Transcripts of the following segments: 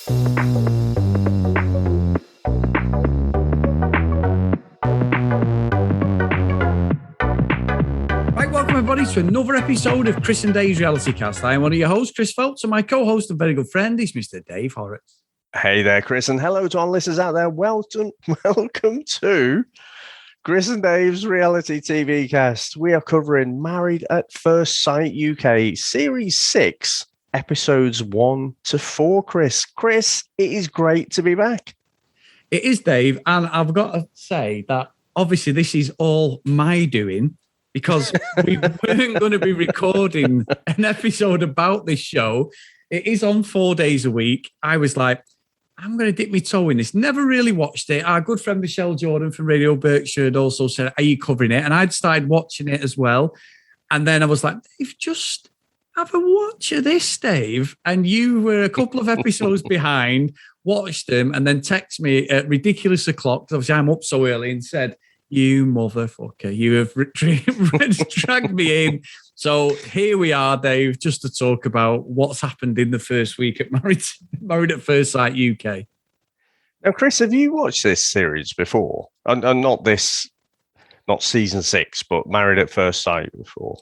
Right, welcome everybody to another episode of Chris and Dave's Reality Cast. I am one of your hosts, Chris Phelps, and my co-host and very good friend is Mr. Dave Horrocks. Hey there, Chris, and hello to our listeners out there. Welcome to Chris and Dave's Reality TV Cast. We are covering Married at First Sight UK, Series 6, Episodes 1 to 4, Chris. Chris, it is great to be back. It is, Dave, and I've got to say that obviously this is all my doing, because we weren't going to be recording an episode about this show. It is on 4 days a week. I was like, I'm going to dip my toe in this. Never really watched it. Our good friend Michelle Jordan from Radio Berkshire had also said, are you covering it? And I'd started watching it as well. And then I was like, Dave, just have a watch of this, Dave. And you were a couple of episodes behind, watched them, and then text me at ridiculous o'clock, because obviously I'm up so early, and said, you motherfucker, you have dragged me in. So here we are, Dave, just to talk about what's happened in the first week at Married at First Sight UK. Now, Chris, have you watched this series before? And not season 6, but Married at First Sight before?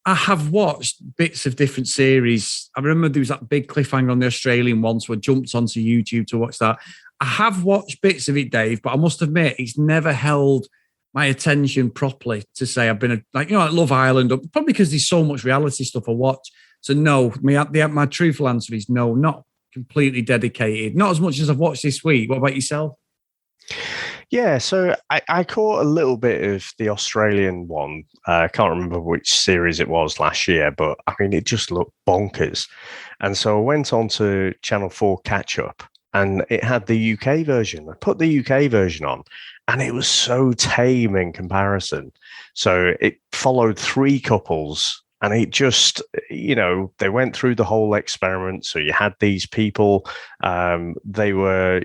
I have watched bits of different series. I remember there was that big cliffhanger on the Australian one, so I jumped onto YouTube to watch that. I have watched bits of it, Dave, but I must admit it's never held my attention properly to say I've been like Love Island, probably because there's so much reality stuff I watch. So no, my truthful answer is no, not completely dedicated. Not as much as I've watched this week. What about yourself? Yeah, so I caught a little bit of the Australian one. I can't remember which series it was last year, but I mean, it just looked bonkers. And so I went on to Channel 4 Catch Up, and it had the UK version. I put the UK version on, and it was so tame in comparison. So it followed 3 couples, and it just, they went through the whole experiment. So you had these people, they were,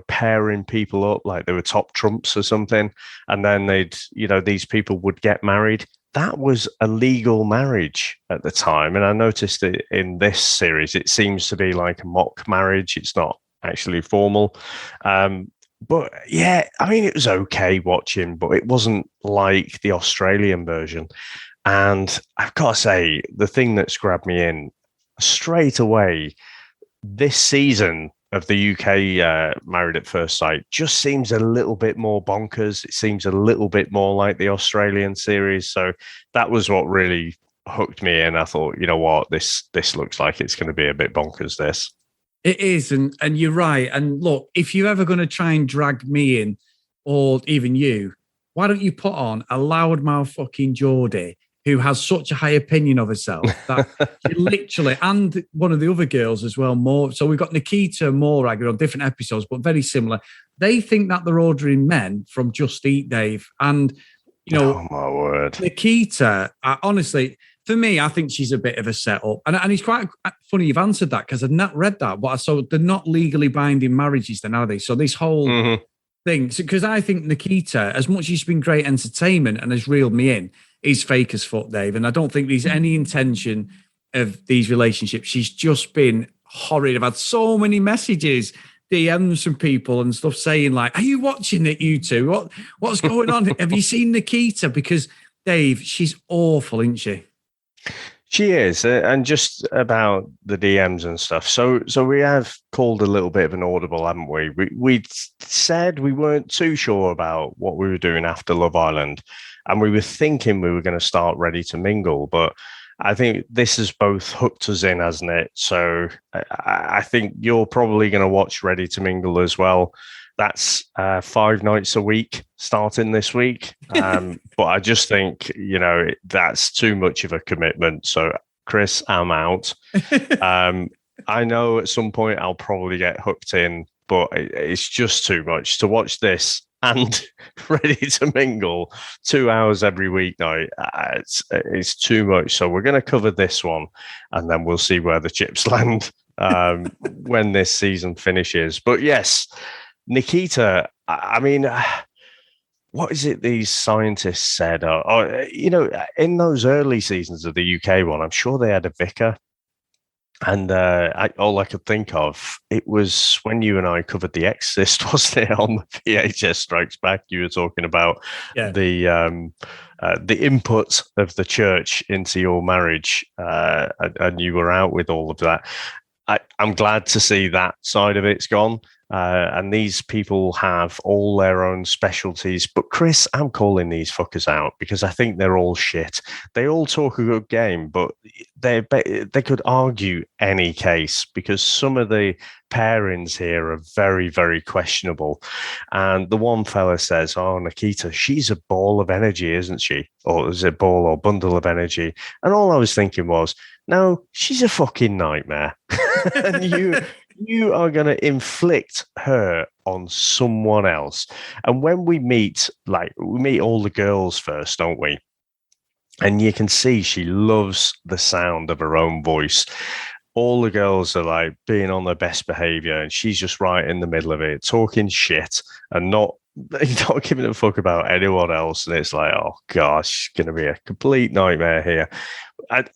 pairing people up like they were top trumps or something. And then these people would get married. That was a legal marriage at the time. And I noticed that in this series, it seems to be like a mock marriage. It's not actually formal. But yeah, I mean, it was okay watching, but it wasn't like the Australian version. And I've got to say, the thing that's grabbed me in straight away, this season of the UK Married at First Sight just seems a little bit more bonkers. It seems a little bit more like the Australian series. So that was what really hooked me in. I thought, you know what, this looks like it's going to be a bit bonkers, this. It is, and you're right. And look, if you're ever going to try and drag me in, or even you, why don't you put on a loudmouth fucking Geordie who has such a high opinion of herself that she literally, and one of the other girls as well, more. So we've got Nikita and Morag on different episodes, but very similar. They think that they're ordering men from Just Eat, Dave. And, oh my word. Nikita, honestly, for me, I think she's a bit of a setup. And it's quite funny you've answered that, because I've not read that. But so they're not legally binding marriages then, are they? So this whole thing, because I think Nikita, as much as she's been great entertainment and has reeled me in, is fake as fuck, Dave. And I don't think there's any intention of these relationships. She's just been horrid. I've had so many messages, DMs from people and stuff saying like, are you watching it, you two? What's going on? Have you seen Nikita? Because, Dave, she's awful, isn't she? She is, and just about the DMs and stuff. So we have called a little bit of an audible, haven't we? We said we weren't too sure about what we were doing after Love Island, and we were thinking we were going to start Ready to Mingle, but I think this has both hooked us in, hasn't it? So I think you're probably going to watch Ready to Mingle as well. That's 5 nights a week starting this week. But I just think, that's too much of a commitment. So, Chris, I'm out. I know at some point I'll probably get hooked in, but it's just too much to watch this and Ready to Mingle 2 hours every weeknight. It's too much. So we're going to cover this one, and then we'll see where the chips land when this season finishes. But yes, Nikita, I mean, what is it these scientists said? In those early seasons of the UK one, I'm sure they had a vicar. And all I could think of, it was when you and I covered The Exorcist, wasn't it? On the VHS Strikes Back, you were talking about Yeah. the input of the church into your marriage, and you were out with all of that. I'm glad to see that side of it's gone. And these people have all their own specialties. But Chris, I'm calling these fuckers out because I think they're all shit. They all talk a good game, but they could argue any case because some of the pairings here are very, very questionable. And the one fella says, "Oh, Nikita, she's a ball of energy, isn't she? Or is it ball or bundle of energy?" And all I was thinking was, no, she's a fucking nightmare. And you are going to inflict her on someone else. And when we meet all the girls first, don't we? And you can see she loves the sound of her own voice. All the girls are like being on their best behavior, and she's just right in the middle of it, talking shit and not giving a fuck about anyone else. And it's like, oh gosh, going to be a complete nightmare here.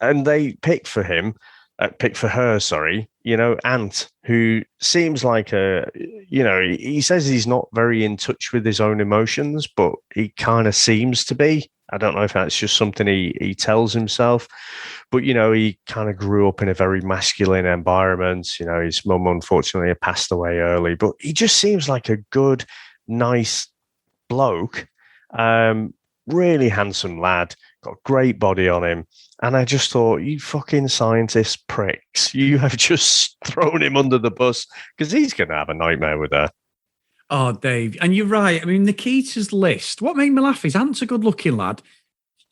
And they pick for her, sorry, Ant, who seems like he says he's not very in touch with his own emotions, but he kind of seems to be. I don't know if that's just something he tells himself, but, he kind of grew up in a very masculine environment. His mum, unfortunately, had passed away early, but he just seems like a good, nice bloke. Really handsome lad, got a great body on him. And I just thought, you fucking scientist pricks, you have just thrown him under the bus because he's going to have a nightmare with her. Oh, Dave, and you're right. I mean, Nikita's list, what made me laugh is Ant's a good looking lad.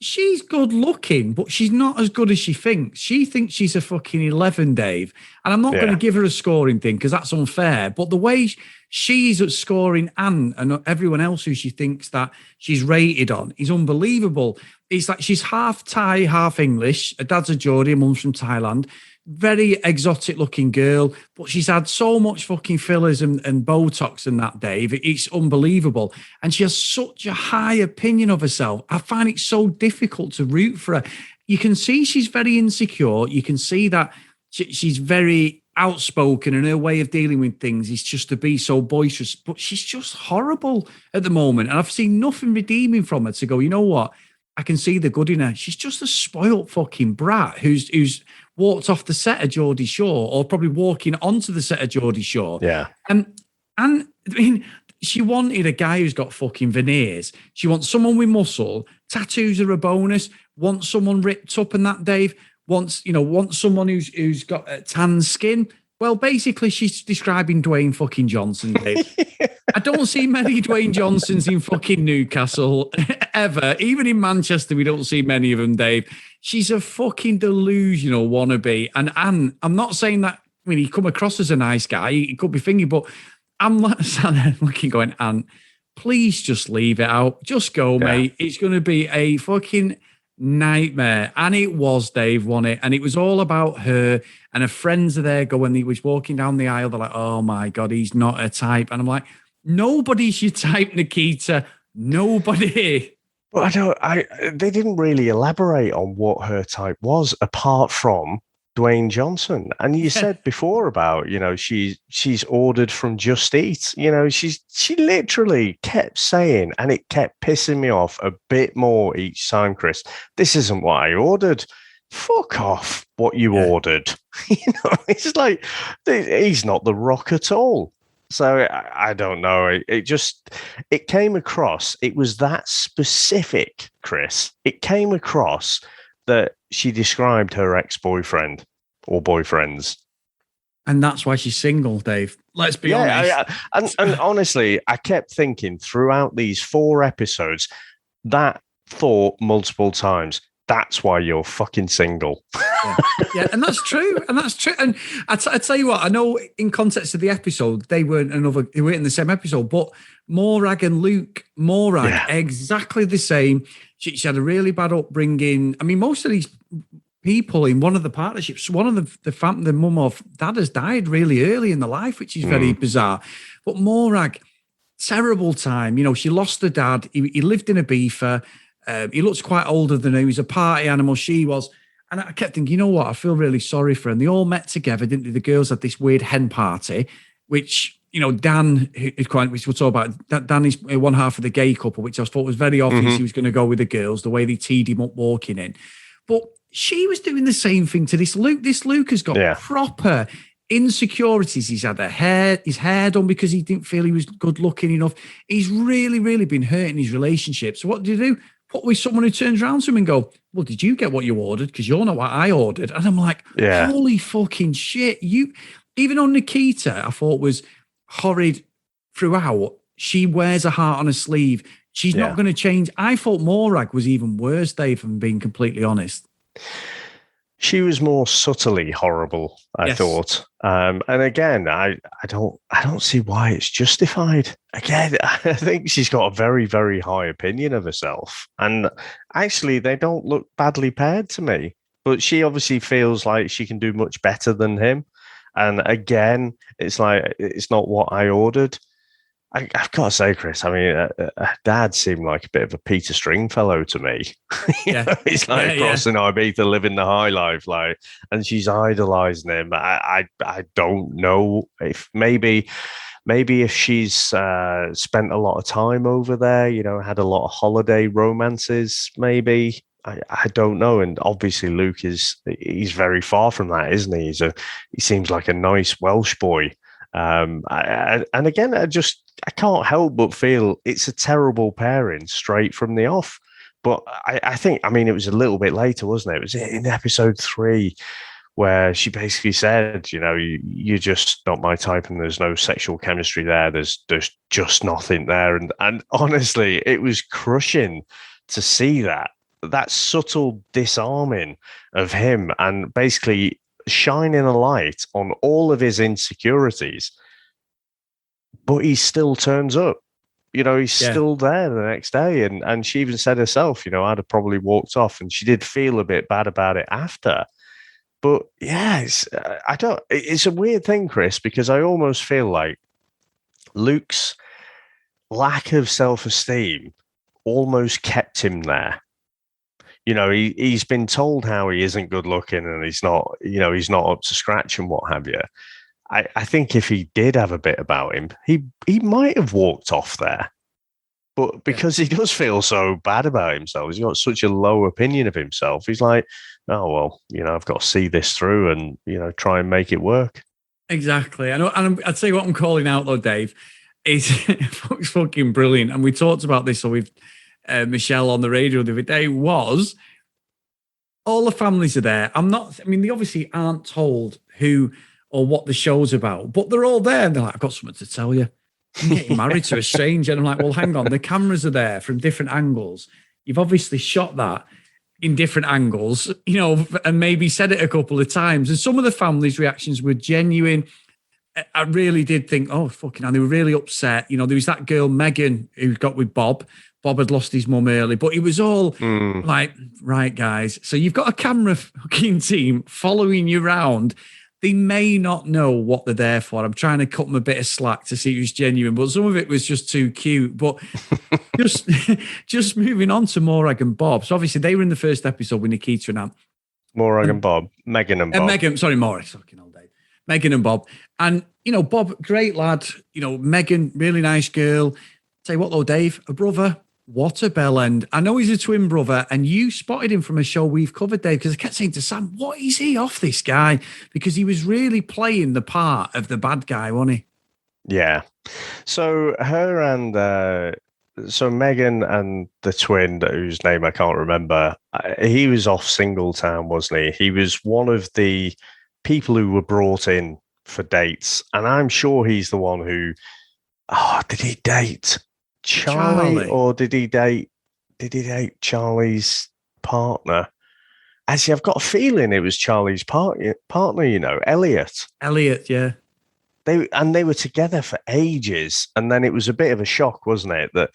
She's good looking, but she's not as good as she thinks. She thinks she's a fucking 11, Dave. And I'm not going to give her a scoring thing because that's unfair. But the way she's at scoring Ant and everyone else who she thinks that she's rated on is unbelievable. It's like she's half Thai, half English. Her dad's a Geordie, her mum's from Thailand. Very exotic looking girl, but she's had so much fucking fillers and Botox in that, Dave. It's unbelievable. And she has such a high opinion of herself. I find it so difficult to root for her. You can see she's very insecure. You can see that she's very outspoken, and her way of dealing with things is just to be so boisterous, but she's just horrible at the moment. And I've seen nothing redeeming from her to go, you know what? I can see the good in her. She's just a spoilt fucking brat who's walked off the set of Geordie Shore, or probably walking onto the set of Geordie Shore. Yeah. And I mean, she wanted a guy who's got fucking veneers. She wants someone with muscle. Tattoos are a bonus. Wants someone ripped up and that, Dave. Wants someone who's got tan skin. Well, basically, she's describing Dwayne fucking Johnson, Dave. I don't see many Dwayne Johnsons in fucking Newcastle ever. Even in Manchester, we don't see many of them, Dave. She's a fucking delusional wannabe. And I'm not saying that, I mean, he come across as a nice guy. He could be thinking, but I'm looking going, Anne, please just leave it out. Just go, mate. It's going to be a fucking nightmare. And it was, Dave, wasn't it? And it was all about her, and her friends are there going, he was walking down the aisle. They're like, oh my God, he's not a type. And I'm like, nobody's your type, Nikita. Nobody. But they didn't really elaborate on what her type was apart from Dwayne Johnson. And you said before about, she's ordered from Just Eat. She literally kept saying, and it kept pissing me off a bit more each time, Chris, this isn't what I ordered. Fuck off what you ordered. It's like, he's not The Rock at all. So I don't know. It came across, it was that specific, Chris. It came across that she described her ex-boyfriend or boyfriends. And that's why she's single, Dave. Let's be honest. And honestly, I kept thinking throughout these 4 episodes, that thought multiple times, that's why you're fucking single. Yeah, and that's true. And I tell you what, I know in context of the episode, they weren't in the same episode, but Morag and Luke, exactly the same. She had a really bad upbringing. I mean, most of these people in one of the partnerships, one of the mum of dad has died really early in the life, which is very bizarre. But Morag, terrible time. She lost her dad. He lived in a beefer. He looks quite older than her. He was a party animal. She was. And I kept thinking, you know what? I feel really sorry for them. They all met together, didn't they? The girls had this weird hen party, which, Dan is quite, which we'll talk about. Dan is one half of the gay couple, which I thought was very obvious he was going to go with the girls, the way they teed him up walking in. But she was doing the same thing to this Luke. This Luke has got proper insecurities. He's had his hair done because he didn't feel he was good looking enough. He's really, really been hurting his relationship. So what do you do? Put with someone who turns around to him and go, well, did you get what you ordered? Because you're not what I ordered. And I'm like, holy fucking shit. Even on Nikita, I thought was horrid throughout. She wears a heart on her sleeve. She's not going to change. I thought Morag was even worse, Dave, if I'm being completely honest. She was more subtly horrible, I thought. And again, I don't see why it's justified. Again, I think she's got a very, very high opinion of herself. And actually, they don't look badly paired to me. But she obviously feels like she can do much better than him. And again, it's like, it's not what I ordered. I've got to say, Chris, I mean, Dad seemed like a bit of a Peter Stringfellow to me. He's like crossing Ibiza, living the high life, and she's idolizing him. I don't know if maybe if she's spent a lot of time over there, had a lot of holiday romances, maybe. I don't know. And obviously Luke he's very far from that, isn't he? He seems like a nice Welsh boy. And again, I can't help but feel it's a terrible pairing straight from the off. But I think, it was a little bit later, wasn't it? It was in episode 3 where she basically said, you're just not my type and there's no sexual chemistry there. There's just nothing there. And honestly, it was crushing to see that subtle disarming of him and basically shining a light on all of his insecurities. But he still turns up. He's still there the next day. And she even said herself, I'd have probably walked off. And she did feel a bit bad about it after. But yeah, it's a weird thing, Chris, because I almost feel like Luke's lack of self-esteem almost kept him there. He's been told how he isn't good looking and he's not up to scratch and what have you. I think if he did have a bit about him, he might have walked off there. But because he does feel so bad about himself, he's got such a low opinion of himself. He's like, oh, well, I've got to see this through and, try and make it work. Exactly. And I'd say what I'm calling out, though, Dave, is it's fucking brilliant. And we talked about this with Michelle on the radio the other day, was all the families are there. They obviously aren't told who or what the show's about, but they're all there and they're like, I've got something to tell you. I'm getting married to a stranger. And I'm like, well, hang on. The cameras are there from different angles. You've obviously shot that in different angles, and maybe said it a couple of times. And some of the families' reactions were genuine. I really did think, oh, fucking hell, they were really upset. There was that girl, Megan, who got with Bob. Bob had lost his mum early, but it was all like, right, guys. So you've got a camera fucking team following you around. They may not know what they're there for. I'm trying to cut them a bit of slack to see who's genuine, but some of it was just too cute. But just moving on to Morag and Bob. So obviously they were in the first episode with Nikita and Ant. Morag and Bob. Megan and Bob. Morag. Fucking all day. Megan and Bob. And, Bob, great lad. Megan, really nice girl. Tell you what, though, Dave, a brother. What a bell end. I know he's a twin brother, and you spotted him from a show we've covered, Dave, because I kept saying to Sam, what is he off this guy? Because he was really playing the part of the bad guy, wasn't he? Yeah. So her and Megan and the twin, whose name I can't remember, he was off Singletown, wasn't he? He was one of the people who were brought in for dates, and I'm sure he's the one who, did he date Charlie, or did he date Charlie's partner? Actually, I've got a feeling it was Charlie's partner, Elliot. Elliot, yeah. They were together for ages, and then it was a bit of a shock, wasn't it, that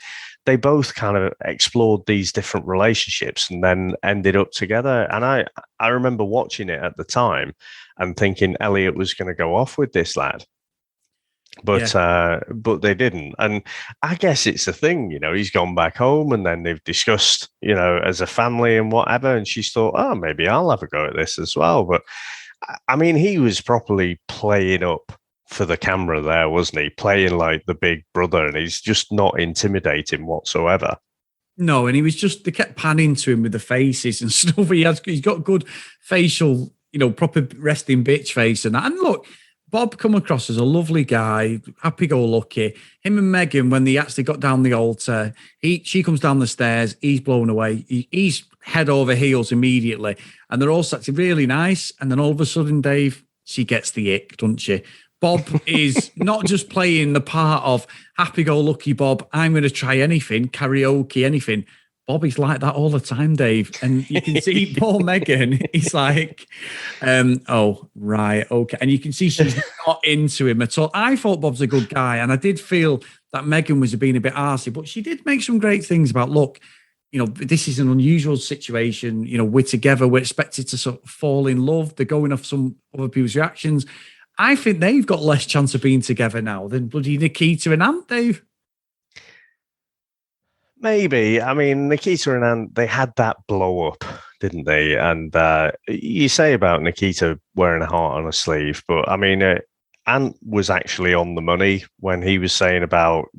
they both kind of explored these different relationships and then ended up together. And I remember watching it at the time and thinking Elliot was going to go off with this lad. But they didn't. And I guess it's the thing, he's gone back home and then they've discussed, as a family and whatever. And she's thought, oh, maybe I'll have a go at this as well. But I mean, he was properly playing up for the camera there, wasn't he? Playing like the big brother, and he's just not intimidating whatsoever. No, and they kept panning to him with the faces and stuff. He's got good facial, proper resting bitch face and that. And look, Bob come across as a lovely guy, happy-go-lucky. Him and Megan, when they actually got down the altar, she comes down the stairs, he's blown away. He's head over heels immediately. And they're all actually really nice. And then all of a sudden, Dave, she gets the ick, doesn't she? Bob is not just playing the part of happy-go-lucky Bob, I'm going to try anything, karaoke, anything. Bobby's like that all the time, Dave. And you can see poor Megan, he's like, oh, right, okay. And you can see she's not into him at all. I thought Bob's a good guy, and I did feel that Megan was being a bit arsey, but she did make some great things about, look, this is an unusual situation. We're together. We're expected to sort of fall in love. They're going off some other people's reactions. I think they've got less chance of being together now than bloody Nikita and Ant, Dave. Maybe. I mean, Nikita and Ant, they had that blow up, didn't they? And you say about Nikita wearing a heart on her sleeve, but I mean, Ant was actually on the money when he was saying about,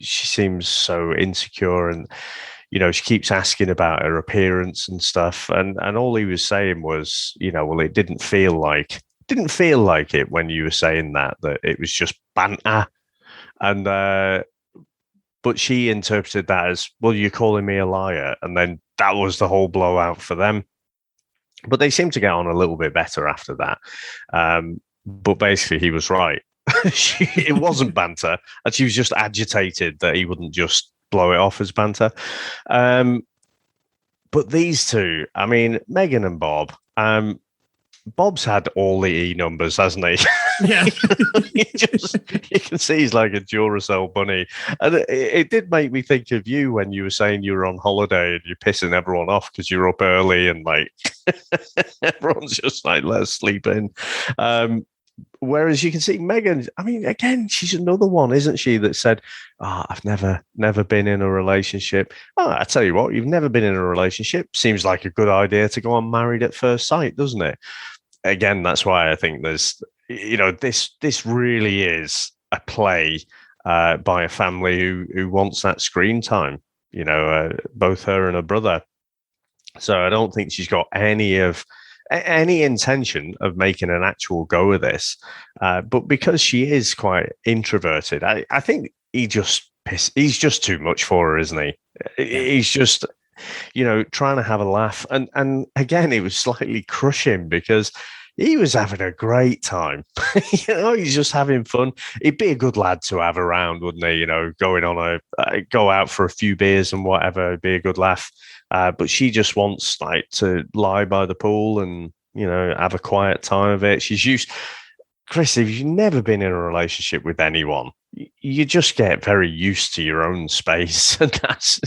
she seems so insecure and, she keeps asking about her appearance and stuff. And all he was saying was, well, it didn't feel like it when you were saying that it was just banter. And, but she interpreted that as, well, you're calling me a liar. And then that was the whole blowout for them. But they seemed to get on a little bit better after that. But basically, he was right. It wasn't banter. And she was just agitated that he wouldn't just blow it off as banter. But these two, I mean, Megan and Bob, Bob's had all the E numbers, hasn't he? Yeah. You can see he's like a Duracell bunny. And it did make me think of you when you were saying you were on holiday and you're pissing everyone off because you're up early and like everyone's just like, let's sleep in. Whereas you can see Megan, I mean, again, she's another one, isn't she, that said, I've never been in a relationship. Oh, I tell you what, you've never been in a relationship. Seems like a good idea to go on married at first sight, doesn't it? Again, that's why I think there's, this really is a play by a family who wants that screen time, both her and her brother. So I don't think she's got any intention of making an actual go of this. But because she is quite introverted, I think he's just too much for her, isn't he? Yeah. He's just, trying to have a laugh. And again, it was slightly crushing because he was having a great time. He's just having fun. He'd be a good lad to have around, wouldn't he? Going on go out for a few beers and whatever, it'd be a good laugh. But she just wants like to lie by the pool and, have a quiet time of it. She's used, Chris, if you've never been in a relationship with anyone, you just get very used to your own space. And that's,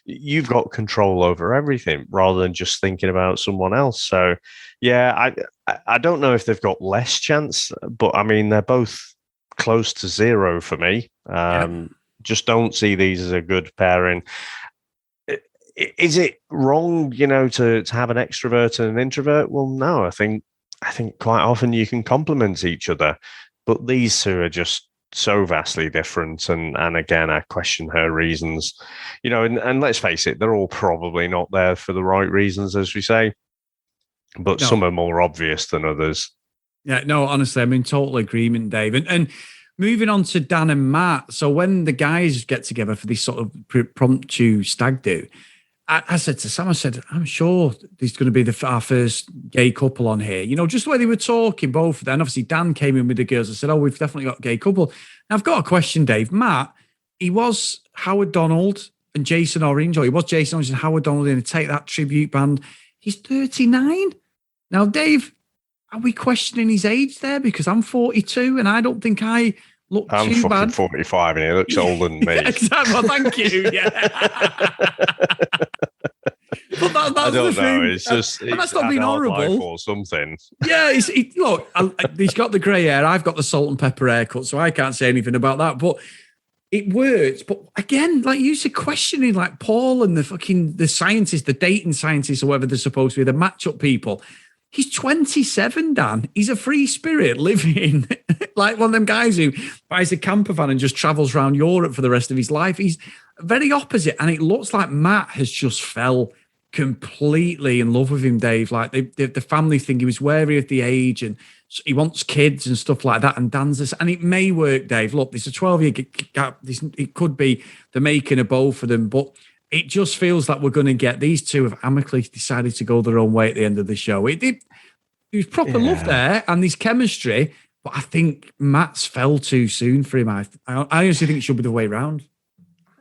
you've got control over everything rather than just thinking about someone else. So, yeah, I don't know if they've got less chance, but I mean, they're both close to zero for me. Just don't see these as a good pairing. Is it wrong, to have an extrovert and an introvert? Well, no, I think quite often you can complement each other, but these two are just so vastly different. And again, I question her reasons, and let's face it, they're all probably not there for the right reasons, as we say, but some are more obvious than others. Yeah, no, honestly, I'm in total agreement, Dave. And moving on to Dan and Matt. So when the guys get together for this sort of impromptu stag do, I said to Sam, I'm sure there's going to be our first gay couple on here. Just the way they were talking, both of them. Obviously, Dan came in with the girls. I said, we've definitely got a gay couple. Now, I've got a question, Dave. Matt, he was Howard Donald and Jason Orange, or he was Jason Orange and Howard Donald in a Take That tribute band. He's 39. Now, Dave, are we questioning his age there? Because I'm 42 and I don't think I look too bad. I'm 45 and he looks older than me. Exactly. Well, thank you. Yeah. But that's I don't the know. thing. It's just And that's it's not being an hard life horrible or something. Yeah, look, he's got the grey hair. I've got the salt and pepper haircut, so I can't say anything about that. But it works. But again, like you said, questioning like Paul and the scientists, the dating scientists, or whatever they're supposed to be, the matchup people. He's 27, Dan. He's a free spirit living like one of them guys who buys a camper van and just travels around Europe for the rest of his life. He's very opposite. And it looks like Matt has just fell completely in love with him, Dave. Like the family thing, he was wary of the age and he wants kids and stuff like that. And Dan's this, and it may work, Dave. Look, there's a 12-year gap. It could be the making of both for them, but it just feels like we're going to get these two have amicably decided to go their own way at the end of the show. It was proper love there and there's chemistry, but I think Matt's fell too soon for him. I honestly think it should be the way around.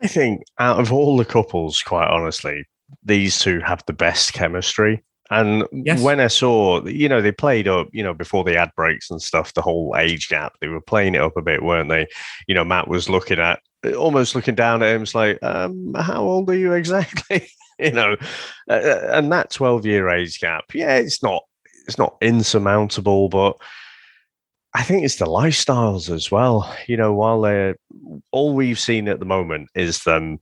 I think out of all the couples, quite honestly, these two have the best chemistry. And when I saw, they played up, before the ad breaks and stuff, the whole age gap, they were playing it up a bit, weren't they? Matt was almost looking down at him. It's like, how old are you exactly? And that 12-year age gap, it's not insurmountable, but I think it's the lifestyles as well. While all we've seen at the moment is them,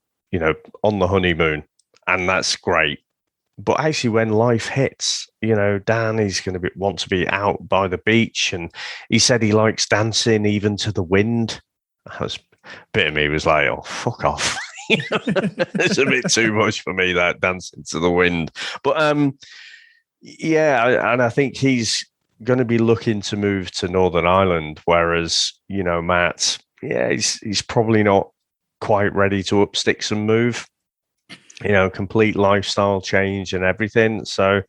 on the honeymoon, and that's great. But actually, when life hits, Dan is going to want to be out by the beach, and he said he likes dancing even to the wind. That was a bit of me was like, oh, fuck off. It's a bit too much for me, that dancing to the wind. But and I think he's going to be looking to move to Northern Ireland, whereas Matt, he's probably not quite ready to up sticks and move. Complete lifestyle change and everything. So,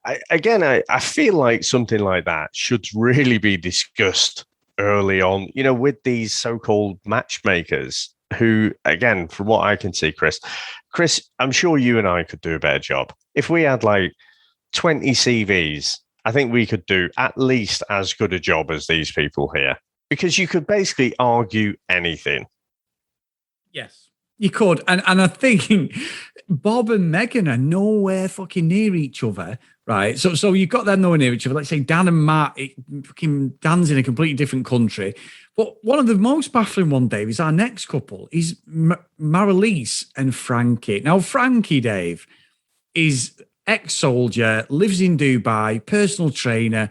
I feel like something like that should really be discussed early on, with these so-called matchmakers who, again, from what I can see, Chris, I'm sure you and I could do a better job. If we had like 20 CVs, I think we could do at least as good a job as these people here, because you could basically argue anything. Yes. You could. And I think Bob and Megan are nowhere fucking near each other, right? So you've got them nowhere near each other. Let's say Dan and Matt, Dan's in a completely different country. But one of the most baffling one, Dave, is our next couple is Marilise and Frankie. Now, Frankie, Dave, is ex-soldier, lives in Dubai, personal trainer.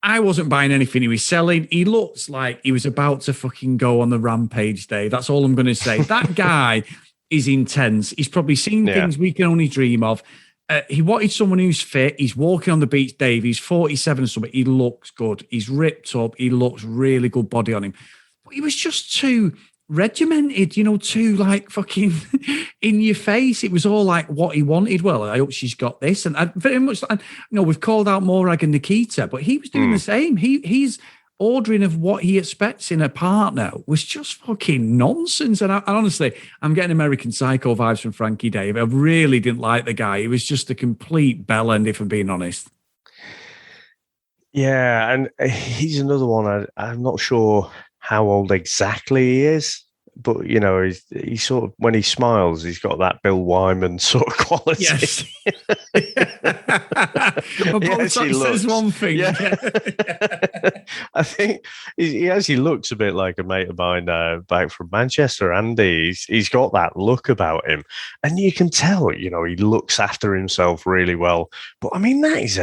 I wasn't buying anything he was selling. He looks like he was about to fucking go on the rampage, Dave. That's all I'm going to say. That guy is intense. He's probably seen things we can only dream of. He wanted someone who's fit. He's walking on the beach, Dave. He's 47 or something. He looks good. He's ripped up. He looks really good body on him. But he was just too regimented, too like fucking in your face. It was all like what he wanted. Well, I hope she's got this. And I very much, we've called out Morag and Nikita, but he was doing the same. He's ordering of what he expects in a partner was just fucking nonsense. And honestly, I'm getting American Psycho vibes from Frankie, Dave. I really didn't like the guy. He was just a complete bellend, if I'm being honest. Yeah, and he's another one. I'm not sure how old exactly he is, but he's sort of, when he smiles, he's got that Bill Wyman sort of quality. Yes. He says one thing. Yeah. I think he actually looks a bit like a mate of mine back from Manchester, Andy. He's got that look about him, and you can tell, he looks after himself really well. But I mean, that is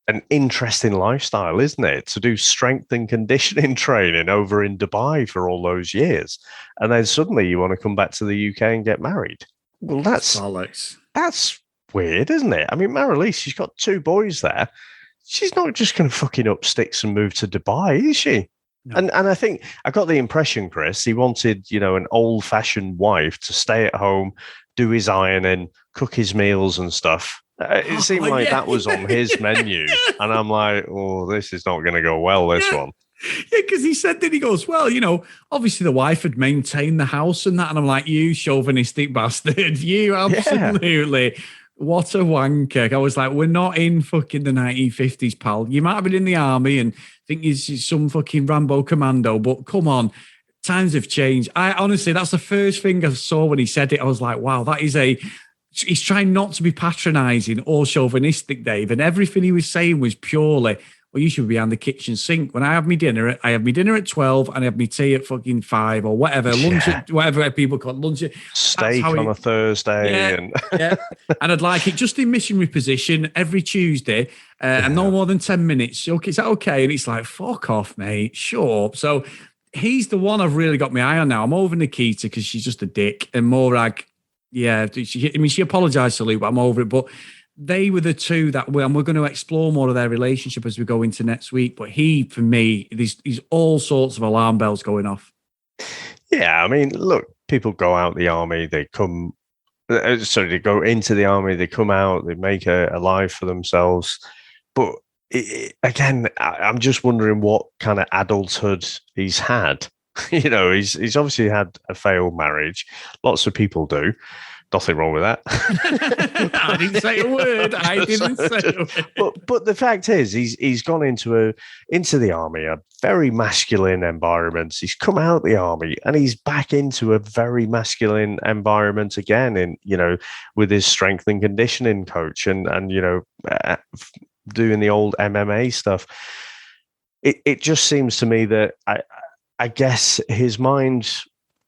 an interesting lifestyle, isn't it? To do strength and conditioning training over in Dubai for all those years. And then suddenly you want to come back to the UK and get married. Well, that's weird, isn't it? I mean, Marilise, she's got 2 boys there. She's not just going to fucking up sticks and move to Dubai, is she? No. And I think I got the impression, Chris, he wanted, an old-fashioned wife to stay at home, do his ironing, cook his meals and stuff. It seemed like that was on his menu. And I'm like, oh, this is not going to go well, this one. Yeah, because he said that he goes, well, obviously the wife had maintained the house and that. And I'm like, you chauvinistic bastard. You absolutely. What a wanker. I was like, we're not in fucking the 1950s, pal. You might have been in the army and think you're some fucking Rambo commando, but come on. Times have changed. I honestly, that's the first thing I saw when he said it. I was like, wow, that is a he's trying not to be patronising or chauvinistic, Dave, and everything he was saying was purely, well, you should be behind the kitchen sink. When I have my dinner, I have my dinner at 12 and I have my tea at fucking 5 or whatever, lunch at whatever people call it, lunch. Steak on a Thursday. Yeah. And I'd like it just in missionary position every Tuesday and no more than 10 minutes. Okay, is that okay? And it's like, fuck off, mate. Sure. So he's the one I've really got my eye on now. I'm over Nikita because she's just a dick, and Morag, she apologised to Luke, but I'm over it. But they were the two that we're going to explore more of their relationship as we go into next week. But he, for me, there's all sorts of alarm bells going off. Yeah, I mean, look, people go out the army, they come, they go into the army, they come out, they make a life for themselves. But again, I'm just wondering what kind of adulthood he's had. He's obviously had a failed marriage. Lots of people do. Nothing wrong with that. I didn't say a word. I didn't say a word. But the fact is, he's gone into the army, a very masculine environment. He's come out of the army and he's back into a very masculine environment again. And with his strength and conditioning coach, and doing the old MMA stuff. It just seems to me that I guess his mind,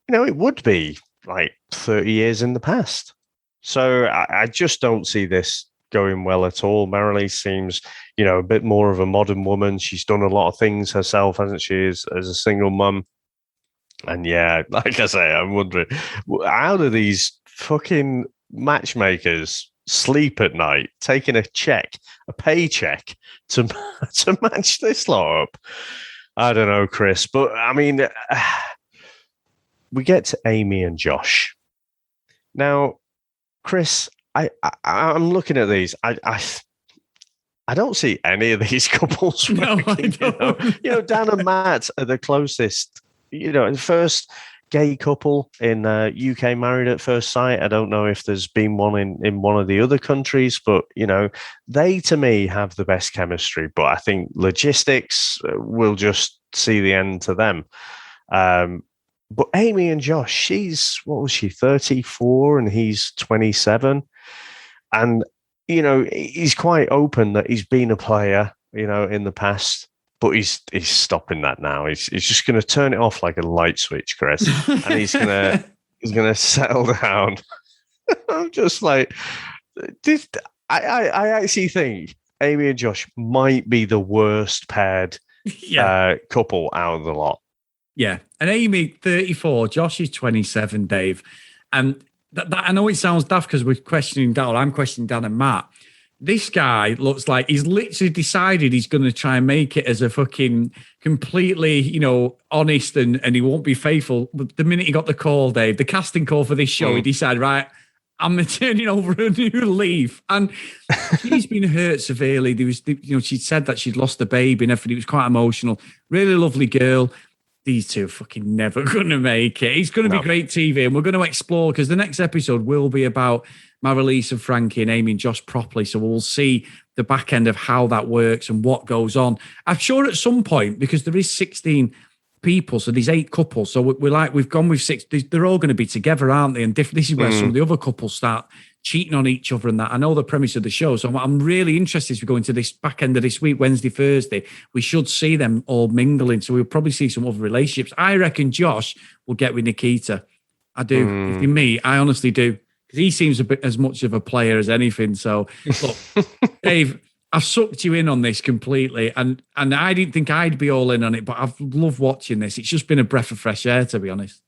it would be like 30 years in the past. So I just don't see this going well at all. Marilee seems, a bit more of a modern woman. She's done a lot of things herself, hasn't she, as a single mum? And yeah, like I say, I'm wondering, how do these fucking matchmakers sleep at night, taking a paycheck to match this lot up? I don't know, Chris, but I mean, we get to Amy and Josh. Now, Chris, I'm looking at these. I don't see any of these couples No, working. I don't. Dan and Matt are the closest. The first gay couple in UK Married at First Sight. I don't know if there's been one in one of the other countries, but they to me have the best chemistry. But I think logistics will just see the end to them. But Amy and Josh, she's, what was she, 34 and he's 27. And, he's quite open that he's been a player, in the past, but he's stopping that now. He's just going to turn it off like a light switch, Chris, and he's going to settle down. I'm just like, I actually think Amy and Josh might be the worst paired couple out of the lot. Yeah. And Amy, 34, Josh is 27, Dave. And that I know it sounds daft because we're questioning Dan, or I'm questioning Dan and Matt. This guy looks like he's literally decided he's going to try and make it as a fucking completely, honest and he won't be faithful. The minute he got the call, Dave, the casting call for this show, he decided, right, I'm turning over a new leaf. And she's been hurt severely. There was, she'd said that she'd lost the baby and everything. It was quite emotional. Really lovely girl. These two are fucking never going to make it. It's going to be great TV, and we're going to explore, because the next episode will be about Marilee and Frankie and Amy and Josh properly. So we'll see the back end of how that works and what goes on. I'm sure at some point, because there is 16 people, so there's 8 couples. So we've gone with 6. They're all going to be together, aren't they? And this is where some of the other couples start cheating on each other and that. I know the premise of the show, so I'm really interested as we go into this back end of this week, Wednesday, Thursday. We should see them all mingling, so we'll probably see some other relationships. I reckon Josh will get with Nikita. I do. If you me, I honestly do, because he seems a bit as much of a player as anything. So, look, Dave, I've sucked you in on this completely, and I didn't think I'd be all in on it, but I've loved watching this. It's just been a breath of fresh air, to be honest.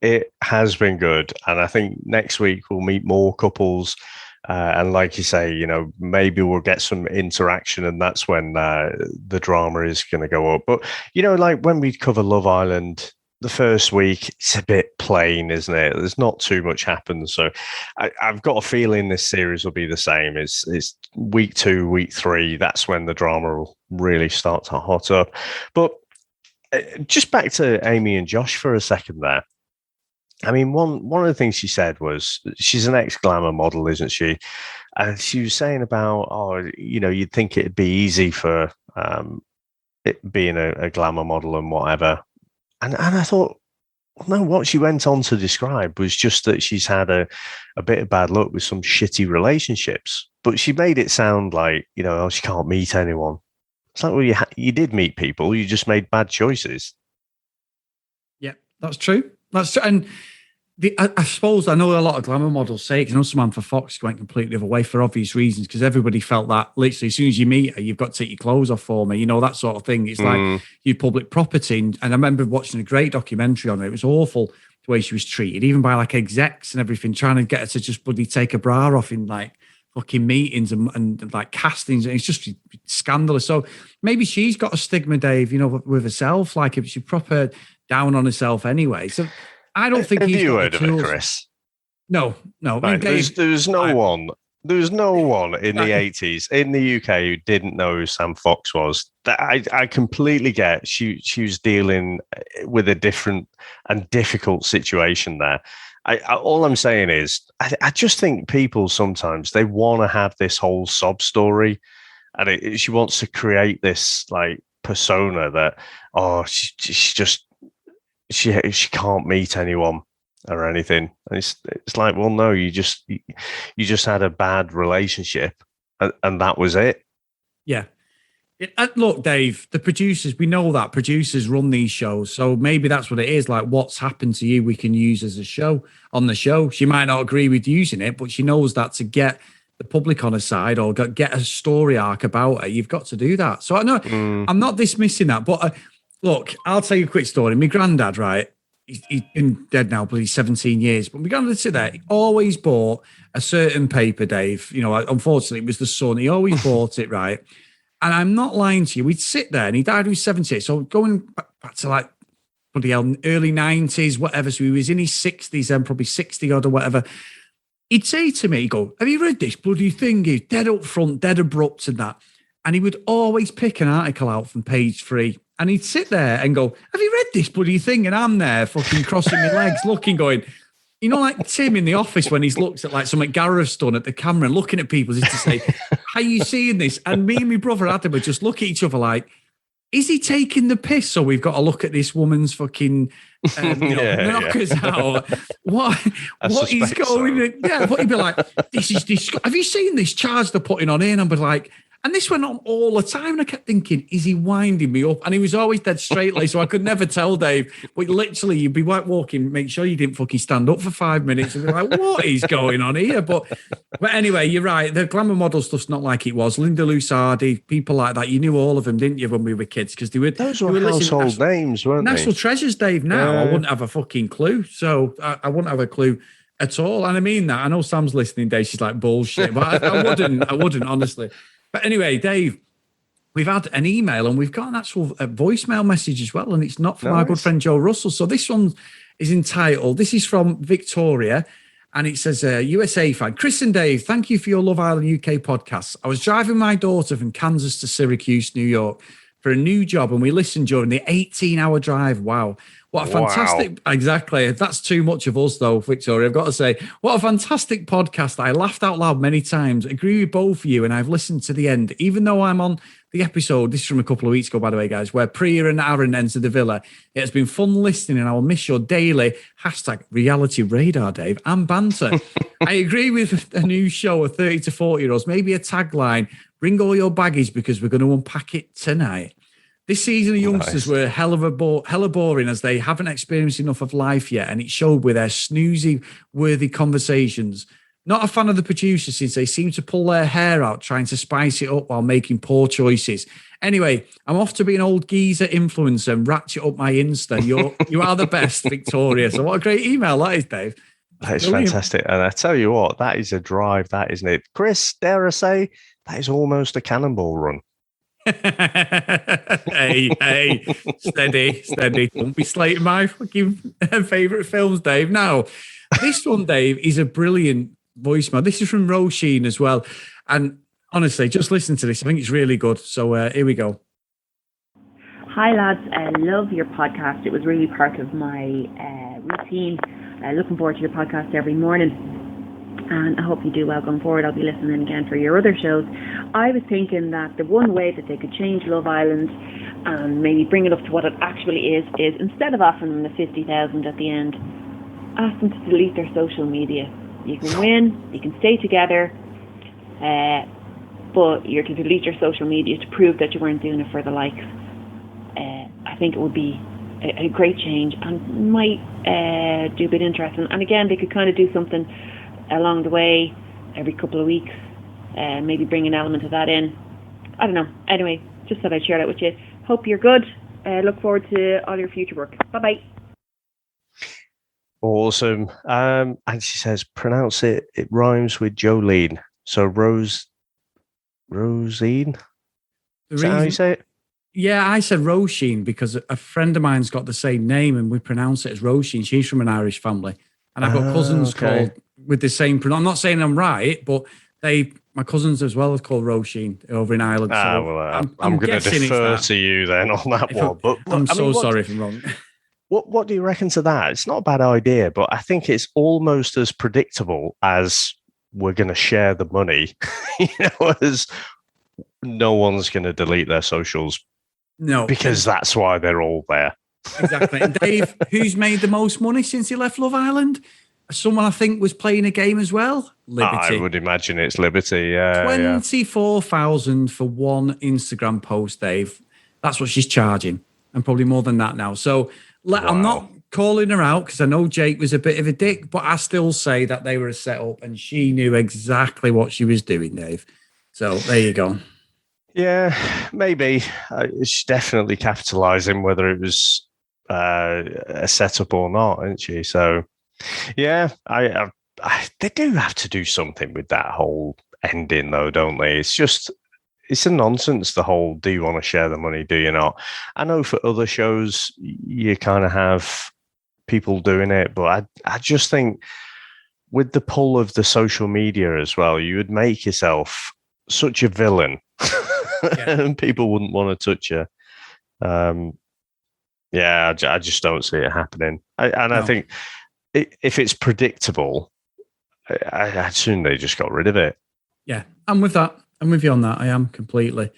It has been good. And I think next week we'll meet more couples. And like you say, maybe we'll get some interaction, and that's when the drama is going to go up. But, like when we cover Love Island, the first week, it's a bit plain, isn't it? There's not too much happens. So I've got a feeling this series will be the same. It's week 2, week 3. That's when the drama will really start to hot up. But just back to Amy and Josh for a second there. I mean, one of the things she said was she's an ex-glamour model, isn't she? And she was saying about, you'd think it'd be easy for it being a glamour model and whatever. And I thought, no, what she went on to describe was just that she's had a bit of bad luck with some shitty relationships. But she made it sound like, oh, she can't meet anyone. It's like, well, you did meet people. You just made bad choices. Yeah, that's true. That's true. And I suppose I know a lot of glamour models say, because I know Samantha Fox went completely the other way for obvious reasons, because everybody felt that literally as soon as you meet her, you've got to take your clothes off for me, that sort of thing. It's like you public property. And I remember watching a great documentary on it. It was awful the way she was treated, even by like execs and everything, trying to get her to just bloody take her bra off in like fucking meetings and like castings. And it's just scandalous. So maybe she's got a stigma, Dave, with herself, like if she's proper down on herself anyway. So I don't think Have he's you got heard the of it, tools. Chris? No. Right. I mean, Dave, there was no one in the 80s in the UK who didn't know who Sam Fox was. I completely get she was dealing with a different and difficult situation there. All I'm saying is I just think people sometimes they want to have this whole sob story, and she wants to create this like persona that she can't meet anyone or anything. And it's like, well, no, you just had a bad relationship, and that was it. Yeah. Look, Dave, the producers, we know that producers run these shows. So maybe that's what it is. Like, what's happened to you, we can use as a show on the show. She might not agree with using it, but she knows that to get the public on her side or get a story arc about her, you've got to do that. So I know I'm not dismissing that. But look, I'll tell you a quick story. My granddad, right? He's been dead now, but he's 17 years. But my granddad said that he always bought a certain paper, Dave. Unfortunately, it was the Sun. He always bought it, right? And I'm not lying to you. We'd sit there, and he died when he was 78. So going back to like early 90s, whatever. So he was in his 60s then, probably 60 odd or whatever. He'd say to me, he'd go, have you read this bloody thing? He's dead up front, dead abrupt and that. And he would always pick an article out from page 3. And he'd sit there and go, have you read this bloody thing? And I'm there fucking crossing my legs, looking, going, like Tim in the office when he's looked at like something Gareth's done at the camera and looking at people just to say, how you seeing this? And me and my brother Adam would just look at each other like, is he taking the piss? So we've got to look at this woman's fucking knockers out. What is going on? Yeah, but he'd be like, this is have you seen this charge they're putting on here? And I'd be like, and this went on all the time. And I kept thinking, is he winding me up? And he was always dead straight laced, so I could never tell, Dave. But literally, you'd be walking, make sure you didn't fucking stand up for 5 minutes and be like, what is going on here? But anyway, you're right. The glamour model stuff's not like it was. Linda Lusardi, people like that. You knew all of them, didn't you, when we were kids? Because those were household names, weren't they? National treasures, Dave. Now I wouldn't have a fucking clue. So I wouldn't have a clue at all. And I mean that. I know Sam's listening, Dave. She's like, bullshit. But I wouldn't, honestly. But anyway, Dave, we've had an email and we've got an actual voicemail message as well. And it's not from our good friend Joe Russell. So this one is entitled, this is from Victoria. And it says, USA fan, Chris and Dave, thank you for your Love Island UK podcast. I was driving my daughter from Kansas to Syracuse, New York for a new job. And we listened during the 18-hour drive. Wow. What a fantastic, exactly. That's too much of us though, Victoria, I've got to say. What a fantastic podcast. I laughed out loud many times. Agree with both of you and I've listened to the end. Even though I'm on the episode, this is from a couple of weeks ago, by the way, guys, where Priya and Aaron enter the villa. It has been fun listening and I will miss your daily #reality radar, Dave, and banter. I agree with a new show of 30 to 40-year-olds, maybe a tagline, bring all your baggage because we're going to unpack it tonight. This season of youngsters were hella boring as they haven't experienced enough of life yet, and it showed with their snoozy-worthy conversations. Not a fan of the producers since they seem to pull their hair out trying to spice it up while making poor choices. Anyway, I'm off to be an old geezer influencer and ratchet up my Insta. You are the best, Victoria. So what a great email that is, Dave. That is fantastic. And I tell you what, that is a drive, that isn't it? Chris, dare I say, that is almost a cannonball run. hey, steady. Don't be slating my fucking favourite films, Dave. Now, this one, Dave, is a brilliant voicemail. This is from Roisin as well. And honestly, just listen to this. I think it's really good. So here we go. Hi, lads. I love your podcast. It was really part of my routine. Looking forward to your podcast every morning. And I hope you do well going forward. I'll be listening again for your other shows. I was thinking that the one way that they could change Love Island and maybe bring it up to what it actually is instead of offering them the 50,000 at the end, ask them to delete their social media. You can win, you can stay together, but you're to delete your social media to prove that you weren't doing it for the likes. I think it would be a great change and might do a bit interesting. And again, they could kind of do something along the way every couple of weeks, maybe bring an element of that in. I don't know. Anyway, just thought I'd share that with you. Hope you're good. Look forward to all your future work. Bye-bye. Awesome. And she says, pronounce it. It rhymes with Jolene. So Rosine? Is that how you say it? Yeah, I said Roisin because a friend of mine's got the same name and we pronounce it as Roisin. She's from an Irish family. And I've got cousins called with the same pronoun. I'm not saying I'm right, but my cousins as well are called Roisin over in Ireland. I'm going to defer to you then on that one. But I'm sorry if I'm wrong. What do you reckon to that? It's not a bad idea, but I think it's almost as predictable as we're going to share the money, as no one's going to delete their socials. No. Because that's why they're all there. Exactly. And Dave, who's made the most money since he left Love Island? Someone I think was playing a game as well. Liberty. I would imagine it's Liberty. Yeah. 24,000 for one Instagram post, Dave. That's what she's charging, and probably more than that now. So I'm not calling her out because I know Jake was a bit of a dick, but I still say that they were a setup, and she knew exactly what she was doing, Dave. So there you go. Yeah, maybe. She's definitely capitalising, whether it was a setup or not, isn't she? So, yeah, they do have to do something with that whole ending, though, don't they? It's a nonsense, the whole, do you want to share the money, do you not? I know for other shows, you kind of have people doing it, but I just think with the pull of the social media as well, you would make yourself such a villain. And people wouldn't want to touch you. I just don't see it happening. I think if it's predictable, I'd assume they just got rid of it. Yeah, I'm with that. I'm with you on that. I am completely.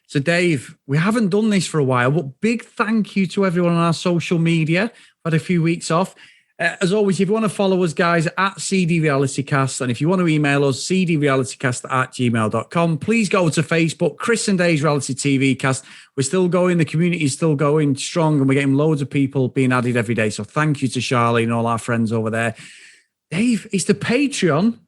So, Dave, we haven't done this for a while, but big thank you to everyone on our social media. Had a few weeks off. As always, if you want to follow us, guys, at CD RealityCast, and if you want to email us, cdrealitycast@gmail.com, please go to Facebook, Chris and Dave's Reality TV Cast. We're still going. The community is still going strong, and we're getting loads of people being added every day. So thank you to Charlie and all our friends over there. Dave, it's the Patreon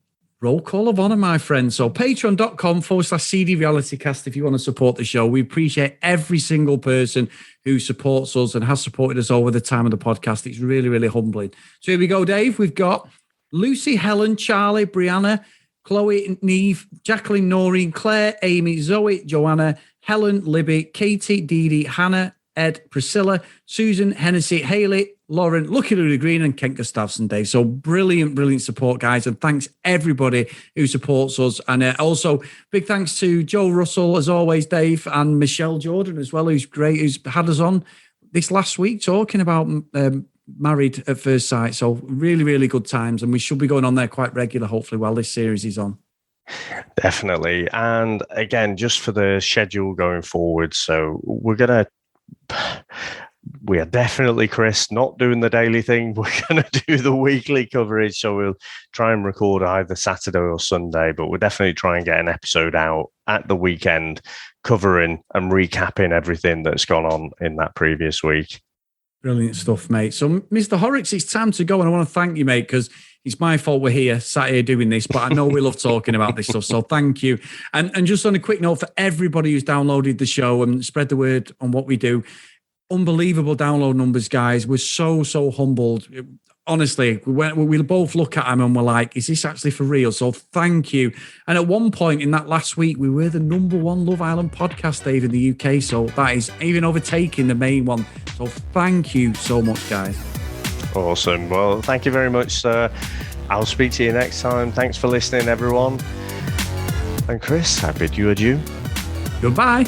roll call of honor, my friend. So patreon.com/CD RealityCast if you want to support the show. We appreciate every single person who supports us and has supported us over the time of the podcast. It's really, really humbling. So here we go, Dave. We've got Lucy, Helen, Charlie, Brianna, Chloe, Neve, Jacqueline, Noreen, Claire, Amy, Zoe, Joanna, Helen, Libby, Katie, Dee Dee, Hannah, Ed, Priscilla, Susan, Hennessy, Haley, Lauren, Lucky Lily Green, and Ken Gustafson, Dave. So brilliant support, guys. And thanks everybody who supports us. And also big thanks to Joe Russell, as always, Dave, and Michelle Jordan as well, who's great, who's had us on this last week talking about Married at First Sight. So really good times. And we should be going on there quite regular, hopefully, while this series is on. Definitely. And again, just for the schedule going forward, so we are definitely, Chris, not doing the daily thing. We're going to do the weekly coverage. So we'll try and record either Saturday or Sunday, but we'll definitely try and get an episode out at the weekend covering and recapping everything that's gone on in that previous week. Brilliant stuff, mate. So, Mr. Horrocks, it's time to go. And I want to thank you, mate, because it's my fault we're here, sat here doing this, but I know we love talking about this stuff. So thank you. And just on a quick note for everybody who's downloaded the show and spread the word on what we do, unbelievable download numbers, guys. We're so humbled. Honestly, we both look at them and we're like, is this actually for real? So thank you. And at one point in that last week, we were the #1 Love Island podcast, Dave, in the UK. So that is even overtaking the main one. So thank you so much, guys. Awesome. Well, thank you very much, sir. I'll speak to you next time. Thanks for listening, everyone. And Chris, I bid you adieu. Goodbye.